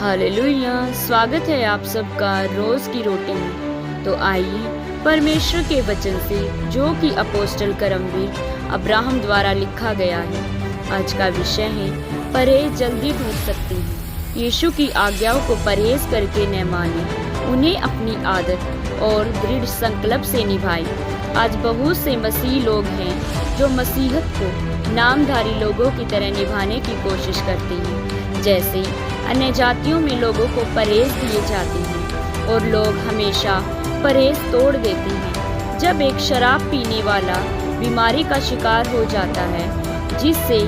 Hallelujah. स्वागत है आप सबका रोज की रोटी में। तो आइए परमेश्वर के वचन से, जो कि अपोस्टल करमवीर अब्राहम द्वारा लिखा गया है। आज का विषय है परहेज जल्दी टूट सकती है। यीशु की आज्ञाओं को परहेज करके न माने, उन्हें अपनी आदत और दृढ़ संकल्प से निभाए। आज बहुत से मसीह लोग हैं जो मसीहत को नामधारी लोगों की तरह निभाने की कोशिश करते हैं, जैसे अन्य जातियों में लोगों को परहेज दिए जाते हैं और लोग हमेशा परहेज तोड़ देते हैं। जब एक शराब पीने वाला बीमारी का शिकार हो जाता है, जिससे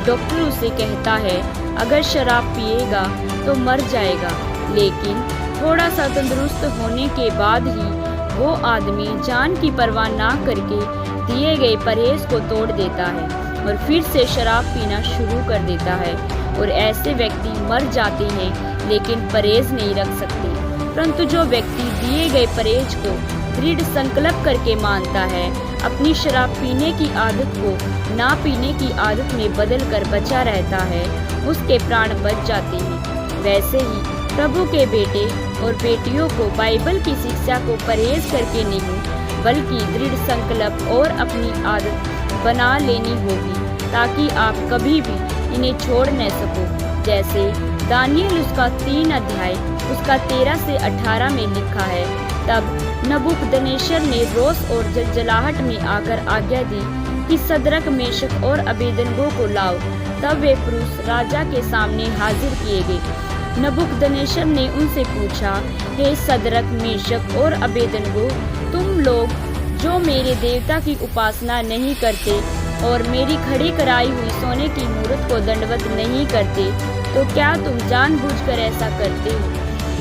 डॉक्टर उसे कहता है अगर शराब पिएगा तो मर जाएगा, लेकिन थोड़ा सा तंदुरुस्त होने के बाद ही वो आदमी जान की परवाह ना करके दिए गए परहेज को तोड़ देता है और फिर से शराब पीना शुरू कर देता है। और ऐसे व्यक्ति मर जाते हैं लेकिन परहेज नहीं रख सकते। परंतु जो व्यक्ति दिए गए परहेज को दृढ़ संकल्प करके मानता है, अपनी शराब पीने की आदत को ना पीने की आदत में बदल कर बचा रहता है, उसके प्राण बच जाते हैं। वैसे ही प्रभु के बेटे और बेटियों को बाइबल की शिक्षा को परहेज करके नहीं, बल्कि दृढ़ संकल्प और अपनी आदत बना लेनी होगी, ताकि आप कभी भी इन्हें छोड़ न सको। जैसे दानियल उसका 3 अध्याय उसका 13 से 18 में लिखा है। तब नबूकदनेस्सर ने रोष और जलजलाहट में आकर आज्ञा दी कि सदरक, मेशक और अबेदनगो को लाओ। तब वे पुरुष राजा के सामने हाजिर किए गए। नबूकदनेस्सर ने उनसे पूछा, हे सदरक, मेशक और अबेदनगो, तुम लोग जो मेरे देवता की उपासना नहीं करते और मेरी खड़ी कराई हुई सोने की मूरत को दंडवत नहीं करते, तो क्या तुम जानबूझकर ऐसा करते हो?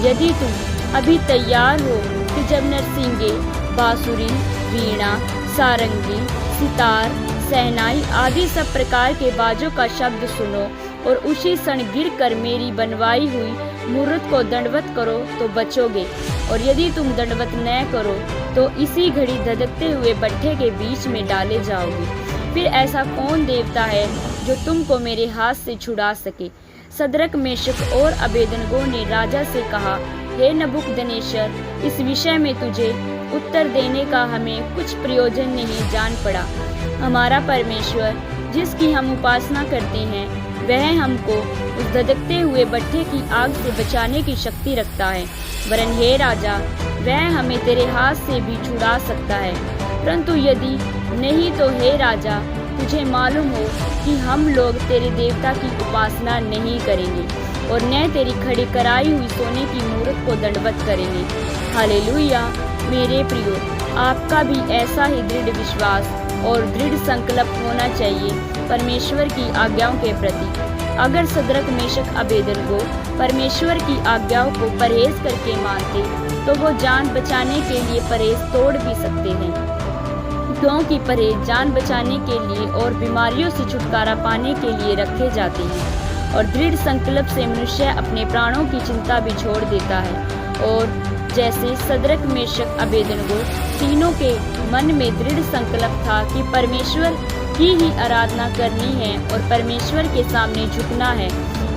यदि तुम अभी तैयार हो कि जब नरसिंगे, बांसुरी, वीणा, सारंगी, सितार, शहनाई आदि सब प्रकार के बाजों का शब्द सुनो और उसी क्षण गिर कर मेरी बनवाई हुई मूरत को दंडवत करो तो बचोगे। और यदि तुम दंडवत न करो तो इसी घड़ी धधकते हुए भट्ठे के बीच में डाले जाओगे। फिर ऐसा कौन देवता है जो तुमको मेरे हाथ से छुड़ा सके? सदरक, मेशक और अबेदनगो ने राजा से कहा, हे नबूकदनेस्सर, इस विषय में तुझे उत्तर देने का हमें कुछ प्रयोजन नहीं जान पड़ा। हमारा परमेश्वर, जिसकी हम उपासना करते हैं, वह हमको उस धधकते हुए भट्ठे की आग से बचाने की शक्ति रखता है। वरन हे राजा, वह हमें तेरे हाथ से भी छुड़ा सकता है। परंतु यदि नहीं तो हे राजा, तुझे मालूम हो कि हम लोग तेरे देवता की उपासना नहीं करेंगे और न तेरी खड़ी कराई हुई सोने की मूरत को दंडवत करेंगे। हालेलुया। मेरे प्रियो, आपका भी ऐसा ही दृढ़ विश्वास और दृढ़ संकल्प होना चाहिए परमेश्वर की आज्ञाओं के प्रति। अगर सदरक, मेशक, अबेदनगो परमेश्वर की आज्ञाओं को परहेज करके मानते, तो वो जान बचाने के लिए परहेज तोड़ भी सकते हैं, क्योंकि परहेज जान बचाने के लिए और बीमारियों से छुटकारा पाने के लिए रखे जाते हैं। और दृढ़ संकल्प से मनुष्य अपने प्राणों की चिंता भी छोड़ देता है। और जैसे सदरक, मेशक, अबेदनगो तीनों के मन में दृढ़ संकल्प था कि परमेश्वर की ही आराधना करनी है और परमेश्वर के सामने झुकना है,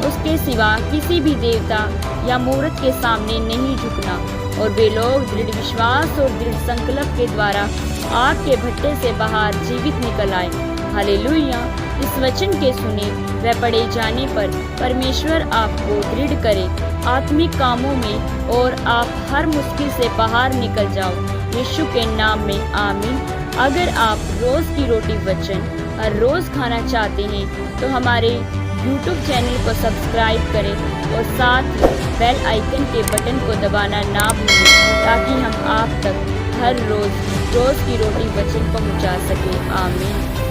उसके सिवा किसी भी देवता या मूर्त के सामने नहीं झुकना। और वे लोग दृढ़ विश्वास और दृढ़ संकल्प के द्वारा आग के भट्टे से बाहर जीवित निकल आए। हालेलुया। इस वचन के सुने व पढ़े जाने पर परमेश्वर आपको दृढ़ करे आत्मिक कामों में और आप हर मुश्किल से बाहर निकल जाओ, यीशु के नाम में आमीन। अगर आप रोज की रोटी वचन हर रोज खाना चाहते हैं तो हमारे YouTube चैनल को सब्सक्राइब करें और साथ ही बेल आइकन के बटन को दबाना ना भूलें, ताकि हम आप तक हर रोज की रोटी वचन पहुंचा सकें। आमीन।